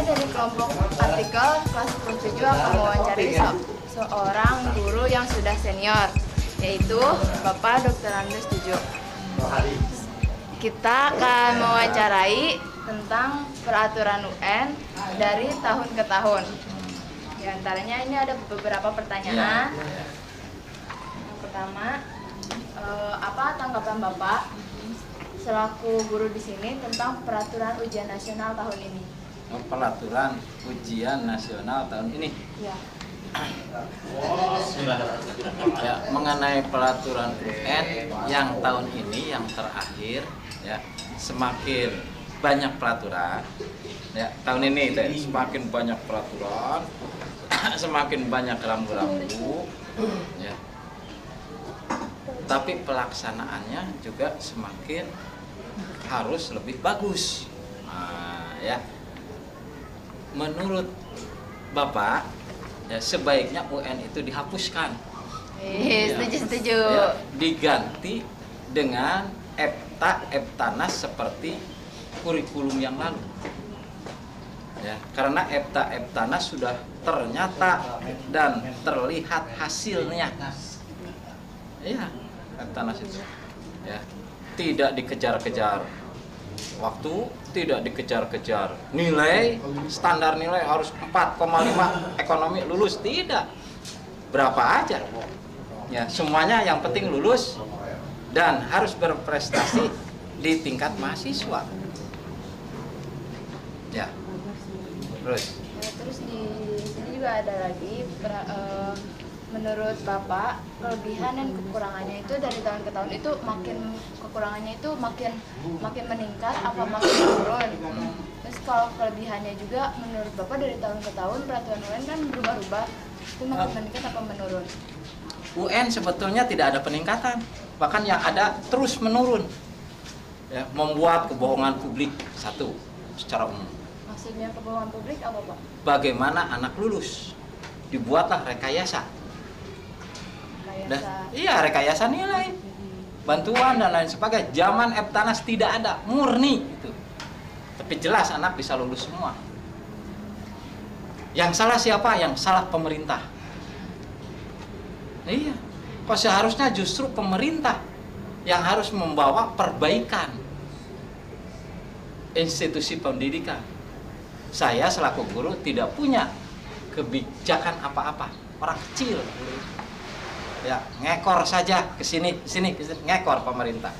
dari kelompok artikel kelas 10 akan mewawancarai seorang guru yang sudah senior, yaitu Bapak Dr. Andes Tujuh. Kita akan mewawancarai tentang peraturan UN dari tahun ke tahun. Di antaranya ini ada beberapa pertanyaan. Yang pertama, apa tanggapan Bapak selaku guru di sini tentang peraturan ujian nasional tahun ini? Peraturan ujian nasional tahun ini. Ya. Ya, mengenai peraturan UN yang tahun ini yang terakhir, ya, semakin banyak peraturan. Ya, tahun ini semakin banyak peraturan, semakin banyak rambu-rambu, ya. Tapi pelaksanaannya juga semakin harus lebih bagus. Nah, ya. Menurut Bapak, ya, sebaiknya UN itu dihapuskan. Setuju. Ya, diganti dengan Eptanas seperti kurikulum yang lalu. Ya, karena Eptanas sudah ternyata dan terlihat hasilnya. Iya, Eptanas itu, ya, tidak dikejar-kejar waktu, tidak dikejar-kejar nilai, standar nilai harus 4,5 ekonomi lulus, tidak, berapa aja, ya, semuanya yang penting lulus dan harus berprestasi di tingkat mahasiswa, ya. Terus di sini juga ada lagi menurut Bapak, kelebihan dan kekurangannya itu dari tahun ke tahun itu kekurangannya itu makin meningkat apa makin turun? Terus kalau kelebihannya juga menurut Bapak dari tahun ke tahun peraturan UN kan berubah-ubah, itu makin meningkat apa menurun? UN sebetulnya tidak ada peningkatan, bahkan yang ada terus menurun. Ya, membuat kebohongan publik satu secara umum. Maksudnya kebohongan publik apa, Pak? Bagaimana anak lulus? Dibuatlah rekayasa. Iya, rekayasa nilai, bantuan dan lain sebagainya. Zaman Eptanas tidak ada, murni itu. Tapi jelas anak bisa lulus semua. Yang salah siapa? Yang salah pemerintah. Iya, kok seharusnya justru pemerintah yang harus membawa perbaikan institusi pendidikan. Saya selaku guru tidak punya kebijakan apa-apa, orang kecil. Ya, ngekor saja ke sini, ngekor pemerintah.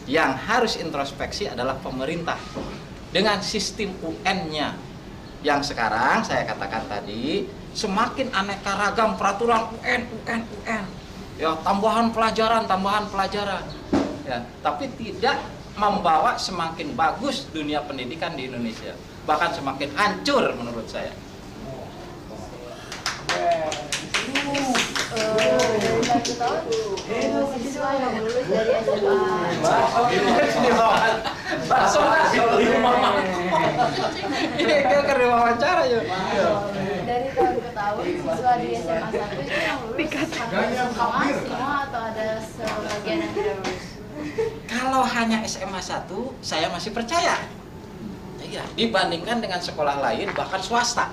Yang harus introspeksi adalah pemerintah dengan sistem UN-nya yang sekarang saya katakan tadi semakin aneka ragam peraturan UN. Ya, tambahan pelajaran. Ya, tapi tidak membawa semakin bagus dunia pendidikan di Indonesia, bahkan semakin hancur menurut saya. Dari tahun siswa yang lulus dari SMA. Ini keren wawancara ya. Dari tahun ke tahun siswa di SMA 1 itu yang lulus semua atau ada sebagian yang tidak lulus? Kalau hanya SMA 1 saya masih percaya. Iya, dibandingkan dengan sekolah lain bahkan swasta.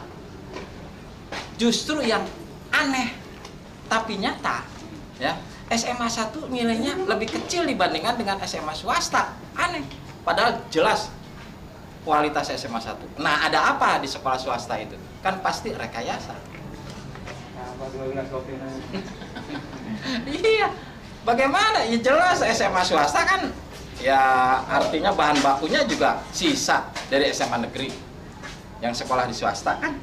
Justru yang aneh tapi nyata, ya, SMA 1 nilainya lebih kecil dibandingkan dengan SMA swasta. Aneh, padahal jelas kualitas SMA 1. Nah, ada apa di sekolah swasta itu? Kan pasti rekayasa. Iya, bagaimana? Ya jelas SMA swasta kan, ya artinya bahan bakunya juga sisa dari SMA negeri yang sekolah di swasta kan.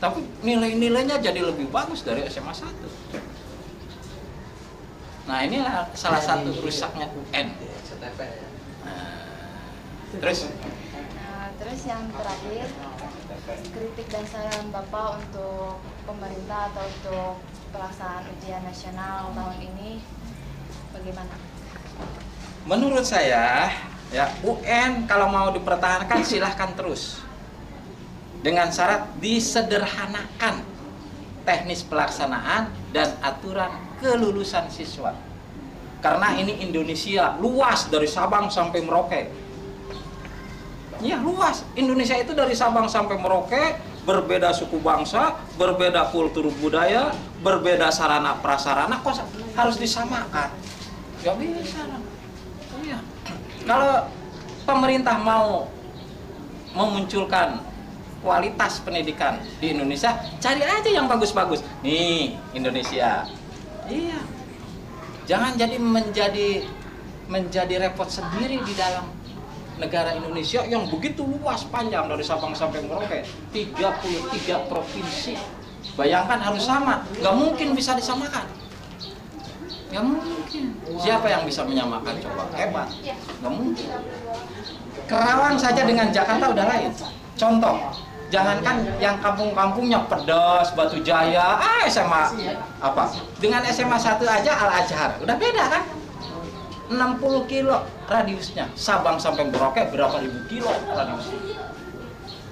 Tapi nilai-nilainya jadi lebih bagus dari SMA 1. Nah, inilah salah satu rusaknya UN. Terus yang terakhir, kritik dan saran Bapak untuk pemerintah atau untuk pelaksanaan ujian nasional tahun ini bagaimana? Menurut saya, ya, UN kalau mau dipertahankan silahkan terus. Dengan syarat disederhanakan teknis pelaksanaan dan aturan kelulusan siswa. Karena ini Indonesia luas dari Sabang sampai Merauke. Iya, luas. Indonesia itu dari Sabang sampai Merauke, berbeda suku bangsa, berbeda kultur budaya, berbeda sarana prasarana, kok harus disamakan? Gak bisa. Iya. Kalau pemerintah mau memunculkan kualitas pendidikan di Indonesia, cari aja yang bagus-bagus. Nih, Indonesia. Iya. Jangan menjadi repot sendiri di dalam negara Indonesia yang begitu luas panjang dari Sabang sampai Merauke, 33 provinsi. Bayangkan harus sama, nggak mungkin bisa disamakan. Nggak mungkin. Siapa yang bisa menyamakan coba? Hebat. Nggak mungkin. Kerawang saja dengan Jakarta udah lain. Contoh, jangankan yang kampung-kampungnya Pedas, Batu Jaya, SMA apa? Dengan SMA 1 aja Al Azhar, udah beda kan? 60 kilo radiusnya, Sabang sampai Merauke berapa ribu kilo radiusnya?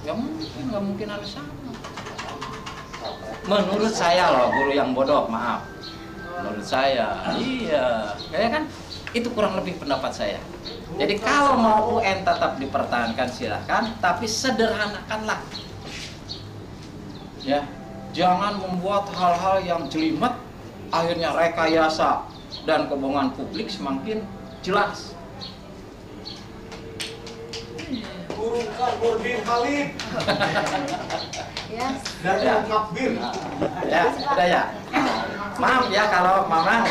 Nggak mungkin harus sama. Menurut saya loh, guru yang bodoh, maaf. Menurut saya, iya, kayak kan itu kurang lebih pendapat saya. Jadi kalau mau UN tetap dipertahankan silahkan, tapi sederhanakanlah. Ya, jangan membuat hal-hal yang jelimet, akhirnya rekayasa dan kebohongan publik semakin jelas. Guru Nurdin Khalid Ya. dari Takbir. Ya, udah ya. Maaf ya kalau memang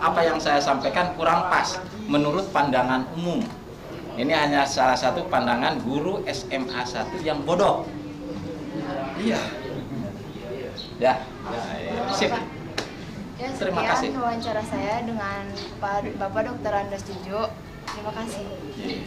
apa yang saya sampaikan kurang pas menurut pandangan umum. Ini hanya salah satu pandangan guru SMA 1 yang bodoh. Iya. Ya. Sip. Ya, Terima kasih. sekian wawancara saya dengan Bapak Dr. Andes Jujo. Terima kasih. Iya.